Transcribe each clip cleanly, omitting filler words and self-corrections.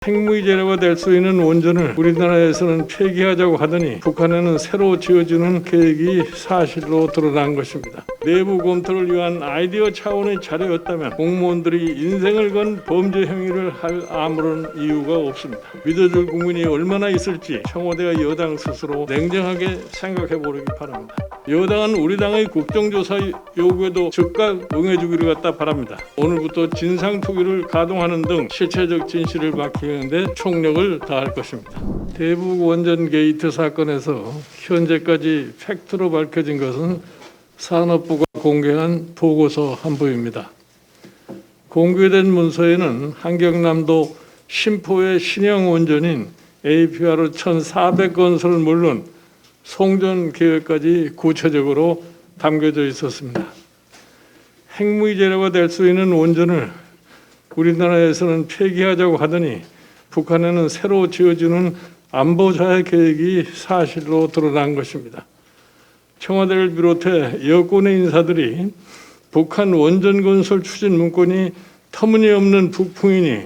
핵무기 재료가 될 수 있는 원전을 우리나라에서는 폐기하자고 하더니 북한에는 새로 지어주는 계획이 사실로 드러난 것입니다. 내부 검토를 위한 아이디어 차원의 자료였다면 공무원들이 인생을 건 범죄 행위를 할 아무런 이유가 없습니다. 믿어줄 국민이 얼마나 있을지 청와대와 여당 스스로 냉정하게 생각해 보기 바랍니다. 여당은 우리 당의 국정조사 요구에도 즉각 응해주기를 갖다 바랍니다. 오늘부터 진상투기를 가동하는 등 실체적 진실을 밝히는데 총력을 다할 것입니다. 대북 원전 게이트 사건에서 현재까지 팩트로 밝혀진 것은 산업부가 공개한 보고서 한 부입니다. 공개된 문서에는 한경남도 신포의 신형 원전인 APR 1400 건설을 물론 송전 계획까지 구체적으로 담겨져 있었습니다. 핵무기 재료가 될 수 있는 원전을 우리나라에서는 폐기하자고 하더니 북한에는 새로 지어주는 안보자의 계획이 사실로 드러난 것입니다. 청와대를 비롯해 여권의 인사들이 북한 원전 건설 추진 문건이 터무니없는 북풍이니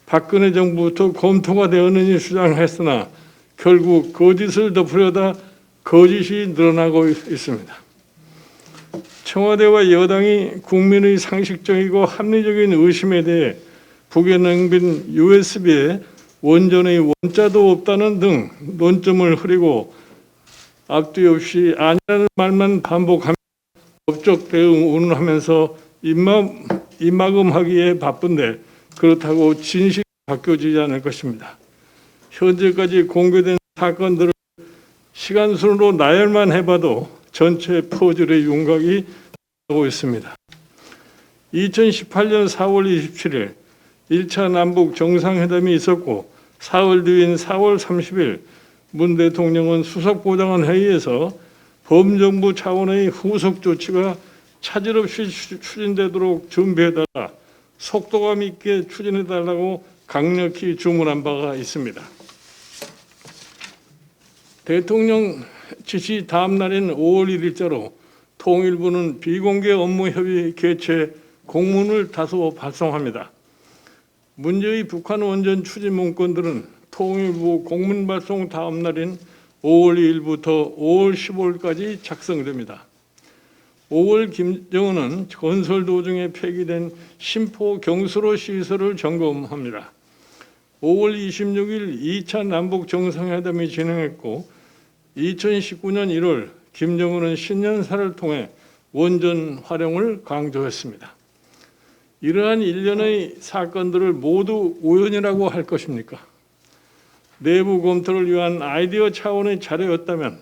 박근혜 정부부터 검토가 되었느니 주장했으나 결국 거짓을 덮으려다 거짓이 늘어나고 있습니다. 청와대와 여당이 국민의 상식적이고 합리적인 의심에 대해 북에 넘긴 USB에 원전의 원자도 없다는 등 논점을 흐리고 앞뒤 없이 아니라는 말만 반복하며 법적 대응 운운하면서 입막음하기에 바쁜데 그렇다고 진실이 바뀌어지지 않을 것입니다. 현재까지 공개된 사건들을 시간순으로 나열만 해봐도 전체 퍼즐의 윤곽이 나오고 있습니다. 2018년 4월 27일 1차 남북 정상회담이 있었고 4월 뒤인 4월 30일 문 대통령은 수석보좌관 회의에서 범정부 차원의 후속 조치가 차질 없이 추진되도록 준비해달라, 속도감 있게 추진해달라고 강력히 주문한 바가 있습니다. 대통령 지시 다음 날인 5월 1일자로 통일부는 비공개 업무협의 개최 공문을 다소 발송합니다. 문제의 북한 원전 추진 문건들은 통일부 공문 발송 다음 날인 5월 2일부터 5월 15일까지 작성됩니다. 5월 김정은은 건설 도중에 폐기된 신포 경수로 시설을 점검합니다. 5월 26일 2차 남북 정상회담이 진행했고 2019년 1월 김정은은 신년사를 통해 원전 활용을 강조했습니다. 이러한 일련의 사건들을 모두 우연이라고 할 것입니까? 내부 검토를 위한 아이디어 차원의 자료였다면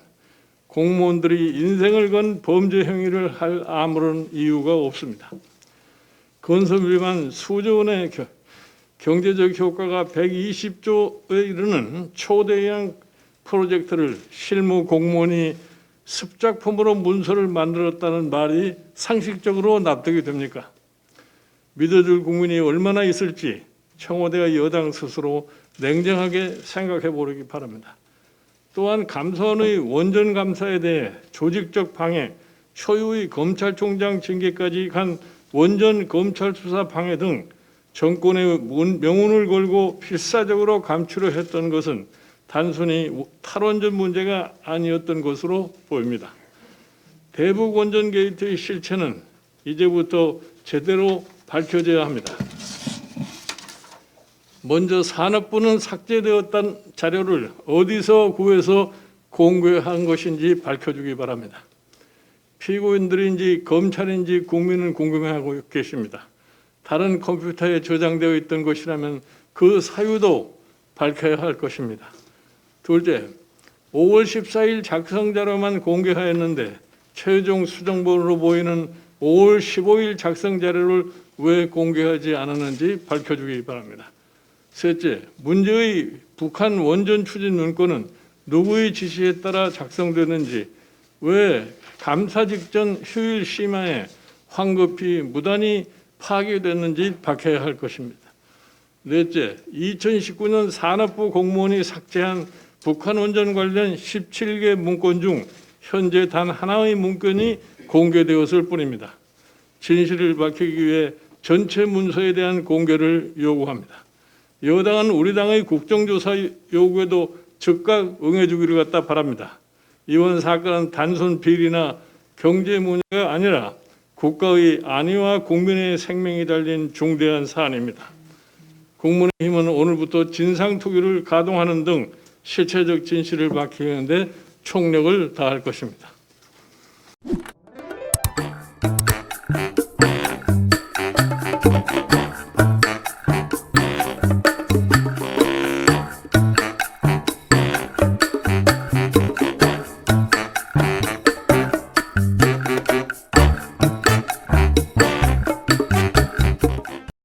공무원들이 인생을 건 범죄 행위를 할 아무런 이유가 없습니다. 건설비만 수조 원의 경제적 효과가 120조에 이르는 초대형 프로젝트를 실무 공무원이 습작품으로 문서를 만들었다는 말이 상식적으로 납득이 됩니까? 믿어줄 국민이 얼마나 있을지 청와대와 여당 스스로 냉정하게 생각해 보기 바랍니다. 또한 감사원의 원전 감사에 대해 조직적 방해, 초유의 검찰총장 징계까지 간 원전 검찰 수사 방해 등 정권의 명운을 걸고 필사적으로 감추려 했던 것은 단순히 탈원전 문제가 아니었던 것으로 보입니다. 대북 원전 게이트의 실체는 이제부터 제대로 밝혀져야 합니다. 먼저 산업부는 삭제되었던 자료를 어디서 구해서 공개한 것인지 밝혀주기 바랍니다. 피고인들인지 검찰인지 국민은 궁금해하고 계십니다. 다른 컴퓨터에 저장되어 있던 것이라면 그 사유도 밝혀야 할 것입니다. 둘째, 5월 14일 작성 자료만 공개하였는데 최종 수정본으로 보이는 5월 15일 작성 자료를 왜 공개하지 않았는지 밝혀주기 바랍니다. 셋째, 문제의 북한 원전 추진 문건은 누구의 지시에 따라 작성되는지, 왜 감사 직전 휴일 심야에 황급히 무단히 파기됐는지 밝혀야 할 것입니다. 넷째, 2019년 산업부 공무원이 삭제한 북한 원전 관련 17개 문건 중 현재 단 하나의 문건이 공개되었을 뿐입니다. 진실을 밝히기 위해 전체 문서에 대한 공개를 요구합니다. 여당은 우리 당의 국정조사 요구에도 즉각 응해주기를 갖다 바랍니다. 이번 사건은 단순 비리나 경제 문제가 아니라 국가의 안위와 국민의 생명이 달린 중대한 사안입니다. 국민의힘은 오늘부터 진상투기를 가동하는 등 실체적 진실을 밝히는 데 총력을 다할 것입니다.